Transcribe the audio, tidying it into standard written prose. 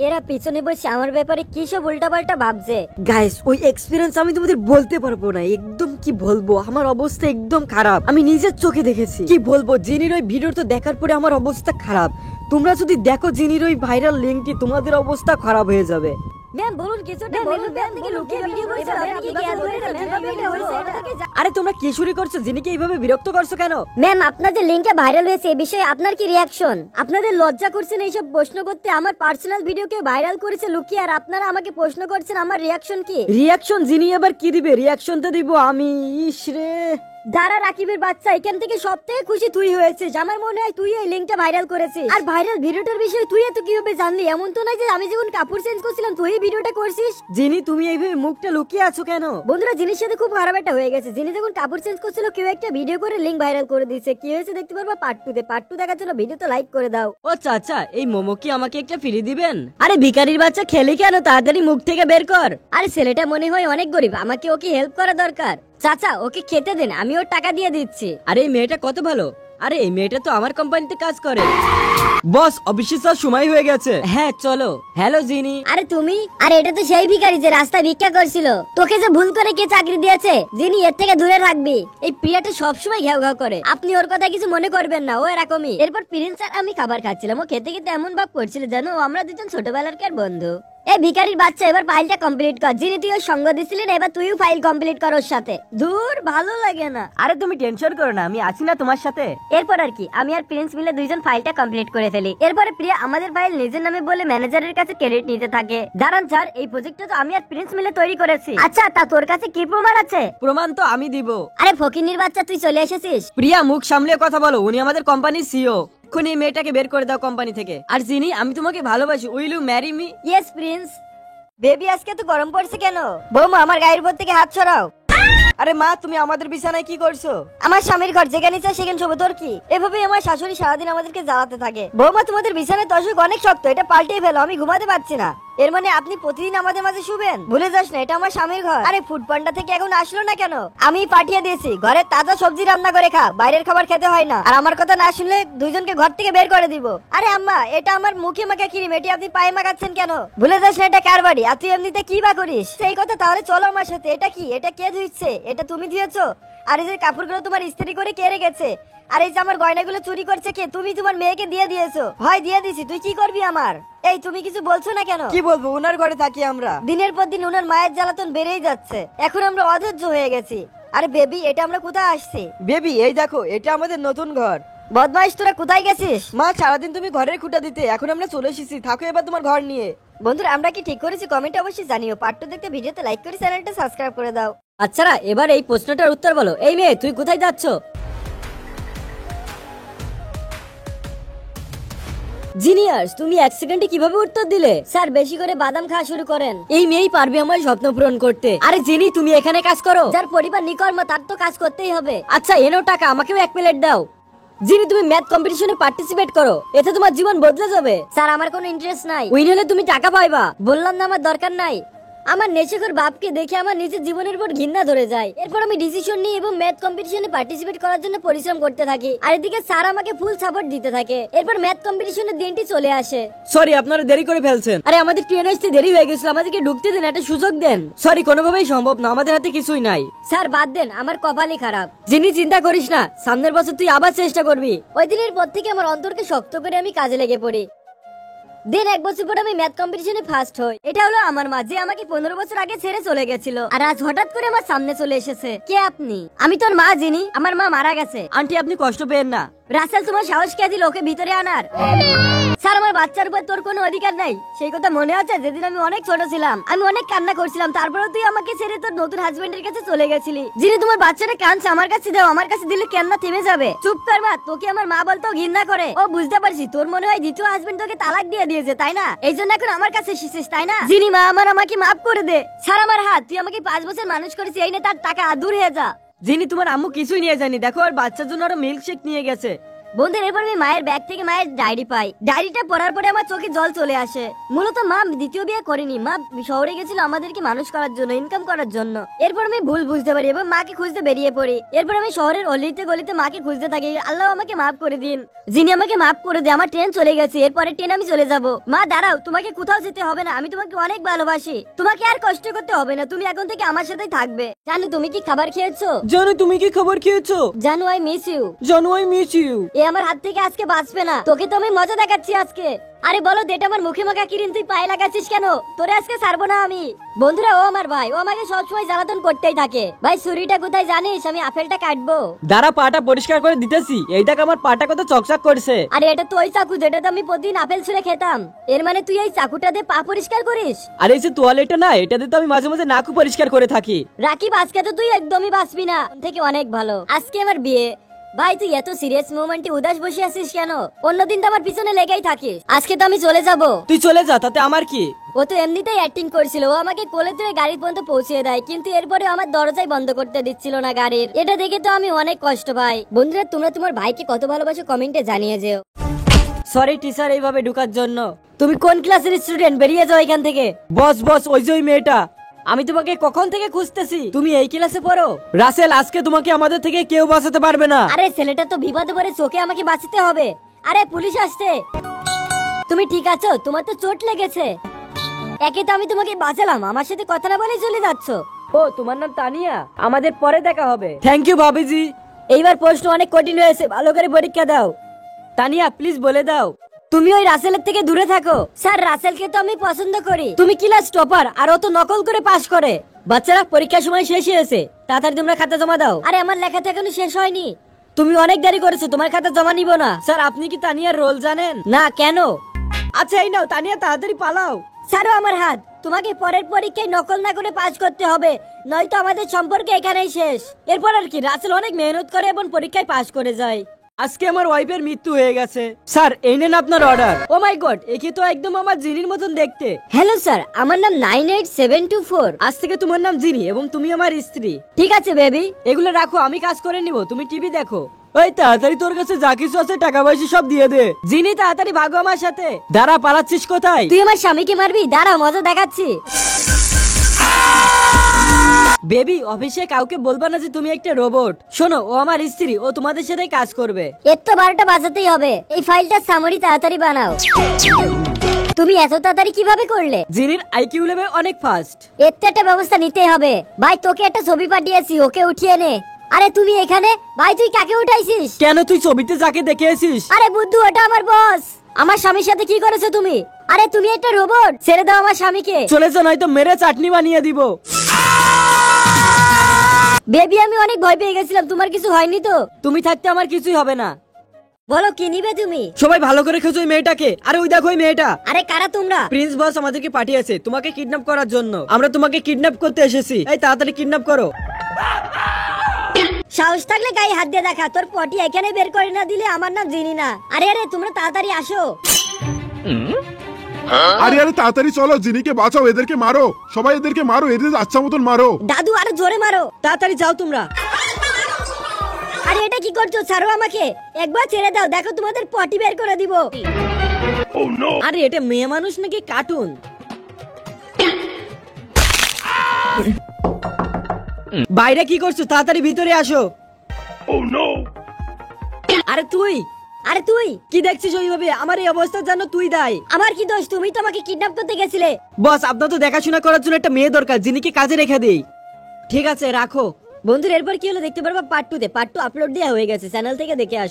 এরা পিছনে বসে আমার ব্যাপারে কি সব উল্টাপাল্টা ভাবছে। গাইস ওই এক্সপিরিয়েন্স আমি তোমাদের বলতে পারবো না, একদম কি বলবো, আমার অবস্থা একদম খারাপ, আমি নিজের চোখে দেখেছি। কি বলবো, জিনির ওই ভিডিওটা দেখার পরে আমার অবস্থা খারাপ। তোমরা যদি দেখো জিনির ওই ভাইরাল লিংকটি, তোমাদের অবস্থা খারাপ হয়ে যাবে। ম্যাম বলুন কিছুটা বলুন, ম্যাম থেকে লুকিয়ে ভিডিও করছে আপনি কি জ্ঞান ধরেছেন? ম্যাম এটা হইছে আরে তোমরা কি শুরু করছো? জিনিকে এইভাবে বিরক্ত করছো কেন? ম্যাম আপনাদের লিংকটা ভাইরাল হয়েছে, এই বিষয়ে আপনার কি রিঅ্যাকশন? আপনাদের লজ্জা করছেন এইসব প্রশ্ন করতে? আমার পার্সোনাল ভিডিওকে ভাইরাল করেছে লুকিয়ে, আর আপনারা আমাকে প্রশ্ন করছেন আমার রিঅ্যাকশন কি? রিঅ্যাকশন জিনি এবার কি দিবে? রিঅ্যাকশন তো দিব আমি। ইসরে দাঁড়া রাকিবের বাচ্চা, এখান থেকে সবথেকে খুশি তুই হয়েছিস। আমার মনে হয় তুই এই লিংকটা ভাইরাল করেছিস। আর ভাইরাল ভিডিওটার বিষয়ে তুই এত কিভাবে জানলি? এমন তো নয় যে আমি যখন কাপড় চেঞ্জ করছিলাম তুই এই ভিডিওটা করছিস। জিনি তুমি এইভাবে মুখটা লুকিয়ে আছো কেন? বন্ধুরা জিনিস সাথে খুব খারাপ একটা হয়ে গেছে। যিনি যখন কাপড় চেঞ্জ করছিল কেউ একটা ভিডিও করে লিংক ভাইরাল করে দিয়েছে। কি হয়েছে দেখতে পারবা পার্ট 2 তে। পার্ট 2 দেখার জন্য ভিডিওতে লাইক করে দাও। ও চাচা, এই মোমো কি আমাকে একটা ফ্রি দিবেন? আরে ভিখারির বাচ্চা খেলি কেন, তাড়াতাড়ি মুখ থেকে বের কর। আরে ছেলেটা মনে হয় অনেক গরিব, আমাকে ওকে হেল্প করা দরকার। চাচা ওকে খেতে দেন, আমি ওর টাকা দিয়ে দিচ্ছি। আরে এই মেয়েটা কত ভালো। আরে এই মেয়েটা তো আমার কোম্পানিতে কাজ করে। বস, অফিসে যাওয়ার সময় হয়ে গেছে। হ্যাঁ চলো। হ্যালো জিনি। আরে তুমি? আরে এটা তো সেই ভিখারি যে রাস্তায় ভিক্ষা করছিল। তোকে যে ভুল করে কে চাকরি দিয়েছে? যিনি এর থেকে দূরে থাকবি। এই প্রিয়াটা সবসময় ঘেউ ঘেউ করে, আপনি ওর কথা কিছু মনে করবেন না, ও এরকমই। এরপর প্রিন্স আর আমি খাবার খাচ্ছিলাম, ও খেতে খেতে এমন ভাব করছিল জানো আমরা দুজন ছোটবেলার বন্ধু। এই ভিখারির বাচ্চা এবার ফাইলটা কমপ্লিট কর। যিনি তুই ওর সঙ্গ দিছিলেন, এবার তুইও ফাইল কমপ্লিট কর ওর সাথে। দূর ভালো লাগে না। আরে তুমি টেনশন করো না, আমি আছি না তোমার সাথে। এরপর আর কি, আমি আর প্রিন্স মিলে দুইজন ফাইলটা কমপ্লিট করে ফেলি। এরপরে প্রিয়া আমাদের ফাইল নিজের নামে বলে ম্যানেজারের কাছে ক্রেডিট নিতে থাকে। দাঁড়ান স্যার, এই প্রজেক্টটা তো আমি আর প্রিন্স মিলে তৈরি করেছি। আচ্ছা তা তোর কাছে কি প্রমাণ আছে? প্রমাণ তো আমি দিব। আরে ফকিন্নির বাচ্চা তুই চলে এসেছিস। প্রিয়া মুখ সামলে কথা বলো, উনি আমাদের কোম্পানির সিইও। এখন এই মেয়েটাকে বের করে দাও কোম্পানি থেকে। আর জিনি, আমি তোমাকে ভালোবাসি, will you marry me? Yes prince. Baby আজকে তো গরম পড়ছে কেন? বৌমা আমার গায়ের উপর থেকে হাত ছড়াও। আরে মা, তুমি আমাদের বিছানায় কি করছো? আমার স্বামীর ঘর যেখানে ইচ্ছা সেখানে শোবো, তোর কি? এভাবেই আমার শাশুড়ি সারাদিন আমাদেরকে জ্বালাতে থাকে। বৌমা তোমাদের বিছানায় তসক অনেক শক্ত, এটা পাল্টেই ফেলো, আমি ঘুমাতে পারছি না। এর মানে আপনি প্রতিদিন আমাদের মাঝে শুবেন? ভুলে যাস না এটা আমার স্বামীর ঘর। আরে ফুড পান্ডা থেকে এখন আসলো না কেন? আমি পাঠিয়ে দিয়েছি, ঘরে তাজা সবজি রান্না করে খা, বাইরের খাবার খেতে হয় না। আর আমার কথা না শুনলে দুইজনকে ঘর থেকে বের করে দিব। আরে আম্মা, এটা আমার মুখে মাখা ক্রিম, এটি আপনি পায়ে মাখাচ্ছেন কেন? ভুলে যাস না এটা কার বাড়ি, আর তুই এমনিতে কি বা করিস? সেই কথা তাহলে চলো আমার সাথে। এটা কি? এটা কে ধুইছে? এটা তুমি ধুয়েছো? আর এই যে কাপড়গুলো তোমার ইস্ত্রি করে কে রেখেছে? আর এই যে আমার গয়নাগুলো চুরি করছে কে? তুমি তোমার মেয়েকে দিয়ে দিয়েছো। হয় দিয়ে দিছি, তুই কি করবি আমার? এই তুমি কিছু বলছো না কেন? কি বলবো, উনার ঘরে থাকি আমরা। দিনের পর দিন উনার মায়ের জ্বালাতন বেড়েই যাচ্ছে, এখন আমরা অধৈর্য হয়ে গেছি। আরে বেবি, এটা আমরা কোথায় আসছি? বেবি এই দেখো, এটা আমাদের নতুন ঘর। বদমাইশ তোরা কোথায় গেছিস? মা, সারাদিন তুমি ঘরের খুঁটা দিতে, এখন আমরা চলে এসেছি, থাকো এবার তোমার ঘর নিয়ে। বন্ধুরা আমরা কি ঠিক করেছি? কমেন্টে অবশ্যই জানিও। পার্ট 2 দেখতে ভিডিওতে লাইক করে চ্যানেলটা সাবস্ক্রাইব করে দাও। আচ্ছা এবার এই প্রশ্নটার উত্তর বলো। এই মেয়ে, তুই কোথায় যাচ্ছ? জিনিয়াস, তুমি 1 সেকেন্ডে কিভাবে উত্তর দিলে? স্যার বেশি করে বাদাম খাওয়া শুরু করেন। এই মেয়েই পারবে আমার স্বপ্ন পূরণ করতে। আরে জিনি, তুমি এখানে কাজ করো? যার পরিবার নিকর্ম তার তো কাজ করতেই হবে। আচ্ছা এনেও টাকা, আমাকেও 1 প্লেট দাও। জিনি, তুমি ম্যাথ কম্পিটিশনে পার্টিসিপেট করো, এতে তোমার জীবন বদলে যাবে। স্যার আমার কোনো ইন্টারেস্ট নাই। উইন হলে তুমি টাকা পাইবা। বললাম না আমার দরকার নাই। আমার নেশাখোর বাপকে দেখে আমার নিজের জীবনের উপর ঘৃণা ধরে যায়। এরপর আমি ডিসিশন নিই এবং ম্যাথ কম্পিটিশনে পার্টিসিপেট করার জন্য পরিশ্রম করতে থাকি। আর এদিকে স্যার আমাকে ফুল সাপোর্ট দিতে থাকে। এরপর ম্যাথ কম্পিটিশনের দিনটি চলে আসে। সরি, আপনারা দেরি করে ফেলছেন। আরে আমাদের ট্রেন আসতে দেরি হয়ে গেছিল, আমাদেরকে ঢুকতে দেন, একটা সুযোগ দেন। সরি, কোনোভাবেই সম্ভব না, আমাদের হাতে কিছুই নাই। স্যার বাদ দেন, আমার কপালই খারাপ। জিনি চিন্তা করিস না, সামনের বছর তুই আবার চেষ্টা করবি। ওই দিনের পর থেকে আমার অন্তরকে শক্ত করে আমি কাজে লেগে পড়ি। দিন 1 বছর পর আমি ম্যাথ কম্পিটিশনে ফার্স্ট হই। এটা হলো আমার মা, যে আমাকে 15 বছর আগে ছেড়ে চলে গেছিল, আর আজ হঠাৎ করে আমার সামনে চলে এসেছে। কে আপনি? আমি তোর মা জিনি, আমার মা মারা গেছে। আন্টি আপনি কষ্ট পেয়েন না। রাসেল তোমার সাহস কে দিল ওকে ভিতরে আনার? স্যার আমার বাচ্চার উপর তোর কোনো অধিকার নাই। সেই কথা মনে আছে যেদিন আমি অনেক ছোট ছিলাম, আমি অনেক কান্না করছিলাম, তারপরেও তুই আমাকে ছেড়ে তোর নতুন হাজবেন্ডের কাছে চলে গেছিলি। যিনি তোমার বাচ্চাটা কাঁদছে, আমার কাছে দাও, আমার কাছে দিলে কান্না থেমে যাবে। চুপ কর মা, তোকে আমার মা বলতেও ঘৃণা করে। ও বুঝতে পারছি, তোর মনে হয় দ্বিতীয় হাজবেন্ড তোকে তালাক দিয়ে দিয়েছে, তাই না? এই জন্য এখন আমার কাছে এসেছিস, তাই না? যিনি মা আমাকে মাফ করে দে। ছাড় আমার হাত, তুই আমাকে 5 বছর মানুষ করেছিস, এই নে তার টাকা, দূর হয়ে যা। জিনি, তোমার আম্মু কিছুই নিয়ে যায়নি, দেখো আর বাচ্চার জন্য আরো মিল্কশেক নিয়ে গেছে। বন্ধুরা এরপর আমি মায়ের ব্যাগ থেকে মায়ের ডায়েরি পাই। ডায়েরিটা পড়ার পরে আমার চোখে জল চলে আসে। মূলত মা দ্বিতীয় বিয়ে করেনি, মা শহরে গেছিল আমাদেরকে মানুষ করার জন্য, ইনকাম করার জন্য। এরপর আমি ভুল বুঝতে পারি এবং মাকে খুঁজতে বেরিয়ে পড়ি। এরপর আমি শহরের অলিতে গলিতে মাকে খুঁজতে থাকি। আল্লাহ আমাকে মাফ করে দিন, যিনি আমাকে মাফ করে দেয়। আমার ট্রেন চলে গেছে, এরপরে ট্রেন আমি চলে যাব। মা দাঁড়াও, তোমাকে কোথাও যেতে হবে না, আমি তোমাকে অনেক ভালোবাসি, তোমাকে আর কষ্ট করতে হবে না, তুমি এখন থেকে আমার সাথেই থাকবে। জানো তুমি কি খাবার খেয়েছো? জানো তুমি কি খাবার খেয়েছো? জানো আই মিস ইউ। জানো আই মিস ইউ। এ আমার হাত থেকে আজকে বাঁচবে না, তোকে তো আমি মজা দেখাচ্ছি আজকে। আরে বলো দেটা আমার মুখে মাখা কিরিন, তুই পায়ে লাগাচ্ছিস কেন? তোরে আজকে ছাড়বো না আমি। বন্ধুরা ও আমার ভাই, ও আমাকে সবসময় জ্বালাতন করতেই থাকে। ভাই ছুরিটা কোথায় জানিস? আমি আপেলটা কাটবো। দাঁড়া, পাটা পরিষ্কার করে দিতেছি। এই দেখ আমার পাটা কত চকচক করছে। আরে এটা তো ওই চাকু যেটা তো আমি প্রতিদিন আপেল ছুঁড়ে খেতাম। এর মানে তুই এই চাকুটা দিয়ে পা পরিষ্কার করিস? আরে এই যে তোয়ালেটা না, এটাতে তো আমি মাঝে মাঝে নাকু পরিষ্কার করে থাকি। রাকিব আজকে তো তুই একদমই বাঁচবি না, থেকে অনেক ভালো। আজকে আমার বিয়ে। ভাই তুই এত সিরিয়াস মোমেন্টে উদাস বসে আছিস কেন? অন্যদিন তো আমার পিছনে লেগেই থাকিস, আজকে তো আমি চলে যাব। তুই চলে যা, তাতে আমার কি? ও তো এমনিতেই অ্যাক্টিং করছিল, ও আমাকে কোলে তুলে গাড়ি পর্যন্ত পৌঁছে দেয়, কিন্তু এরপরে আমার দরজাই বন্ধ করতে দিচ্ছিল না গাড়ির। এটা দেখে তো আমি অনেক কষ্ট পাই। বন্ধুরা তোমরা তোমার ভাইকে কত ভালোবাসো কমেন্টে জানিয়ে যেও। সরি টিচার এইভাবে ঢুকার জন্য। তুমি কোন ক্লাসের স্টুডেন্ট? বেরিয়ে যাও এখান থেকে। বস বস, ওই যে ওই মেয়েটা, আমি তোমাকে কখন থেকে খুঁজতেছি। তুমি এই ক্লাসে পড়ো? রাসেল, আজকে তোমাকে আমাদের থেকে কেউ বাঁচাতে পারবে না। আরে ছেলেটা তো বিপদে পড়ে, চোখে আমাকে বাঁচাতে হবে। আরে পুলিশ আসছে। তুমি ঠিক আছো? তোমার তো চোট লেগেছে। একে তো আমি তোমাকে বাঁচালাম, আমার সাথে কথা না বলেই চলে যাচ্ছ। ও তোমার নাম তানিয়া? আমাদের পরে দেখা হবে। থ্যাংক ইউ ভাবিজি। এইবার প্রশ্ন অনেক কঠিন হয়েছে, ভালো করে পরীক্ষা দাও। তানিয়া প্লিজ বলে দাও। তুমি ওই রাসেলের থেকে দূরে থাকো। স্যার রাসেলকে তো আমি পছন্দ করি। তুমি ক্লাস টপার আর ও তো নকল করে পাস করে। বাচ্চারা পরীক্ষার সময় শেষ হয়েছে, তাড়াতাড়ি তোমরা খাতা জমা দাও। আরে আমার লেখা তো এখনো শেষ হয়নি, তুমি অনেক দেরি করেছো, তোমার খাতা জমা নিব না। স্যার আপনি কি তানিয়ার রোল জানেন? না কেন? আচ্ছা এই নাও তানিয়া, তাড়াতাড়ি পালাও। ছাড়ো আমার হাত, তোমাকে পরের পরীক্ষায় নকল না করে পাস করতে হবে, নয়তো আমাদের সম্পর্ক এখানেই শেষ। এরপর আর কি, রাসেল অনেক মেহনত করে এবং পরীক্ষায় পাস করে যায়। আজকে আমার ওয়াইফের মৃত্যু হয়ে গেছে। স্যার এই নেন আপনার অর্ডার। ও মাই গড, একে তো একদম আমার জিনির মতন দেখতে। হ্যালো স্যার, আমার নাম 98724। আজ থেকে তোমার নাম জিনি এবং তুমি আমার স্ত্রী। ঠিক আছে বেবি। এগুলো রাখো, আমি কাজ করে নিব, তুমি টিভি দেখো। ওই তাড়াতাড়ি তোর কাছে যা কিছু আছে টাকা পয়সা সব দিয়ে দে। জিনি তাড়াতাড়ি ভাগো আমার সাথে। দাঁড়া, পালাচ্ছিস কোথায়? তুই আমার স্বামীকে মারবি? দাঁড়া মজা দেখাচ্ছি। বেবি, অফিসে কাউকে বলবা না যে তুমি একটা রোবট। শোনো, ও আমার স্ত্রী, ও তোমাদের সাথে কাজ করবে। এর তো 12টা বাজাতেই হবে। এই ফাইলটা সামারি তাড়াতাড়ি বানাও। তুমি এত তাড়াতাড়ি কিভাবে করলে? জিনির আইকিউ লেভেল অনেক ফাস্ট। এর তো একটা ব্যবস্থা নিতেই হবে। ভাই তোকে একটা ছবি পাঠিয়েছি, ওকে উঠিয়ে নে। আরে তুমি এখানে? ভাই তুই কাকে উঠাইছিস? কেন, তুই ছবিতে যাকে দেখেছিস? আরে বুদ্ধু, ওটা আমার বস। আমার স্বামীর সাথে কি করেছো তুমি? আরে তুমি একটা রোবট, ছেড়ে দাও আমার স্বামীকে। চলে যা, নয়তো মেরে চাটনি বানিয়ে দিব। বেবি আমি অনেক ভয় পেয়ে গেছিলাম, তোমার কিছু হয়নি তো? তুমি থাকতে আমার কিছুই হবে না। বলো কি নিবে তুমি? সবাই ভালো করে খোঁজো ওই মেয়েটাকে। আরে ওই দেখো ওই মেয়েটা। আরে কারা তোমরা? প্রিন্স বস আমাদেরকে পাঠিয়েছে তোমাকে কিডন্যাপ করার জন্য। আমরা তোমাকে কিডন্যাপ করতে এসেছি। এই তাড়াতাড়ি কিডন্যাপ করো। সাহস থাকলে গায়ে হাত দিয়ে দেখা, তোর পটি এখানে বের করে না দিলে আমার নাম জিনি না। আরে আরে তোমরা তাড়াতাড়ি আসো। আরে আরে তাড়াতাড়ি চলো, জিনিকে বাঁচাও, এদেরকে মারো, সবাই এদেরকে মারো, এদের আচ্ছা মতন মারো। দাদু আরো জোরে মারো। তাড়াতাড়ি যাও তোমরা। আরে এটা কি করছো? ছাড়ো আমাকে, একবার ছেড়ে দাও, দেখো তোমাদের পটি বের করে দিব। আরে এটা মেয়ে মানুষ নাকি কার্টুন? বাইরে কি করছো? তাড়াতাড়ি ভিতরে আসো। আরে তুই? আরে তুই কি দেখছিস ওইভাবে? আমার এই অবস্থার জন্য তুই দায়ী। আমার কি দোষ? তুমি তো আমাকে কিডন্যাপ করতে গেছিলে। বস আপনার তো দেখাশোনা করার জন্য একটা মেয়ে দরকার, যিনিকে কাজে রেখে দেই। ঠিক আছে রাখো। বন্ধুরা এরপর কি হলো দেখতে পারবা পার্ট 2 তে। পার্ট 2 আপলোড দেওয়া হয়ে গেছে, চ্যানেল থেকে দেখে আসো।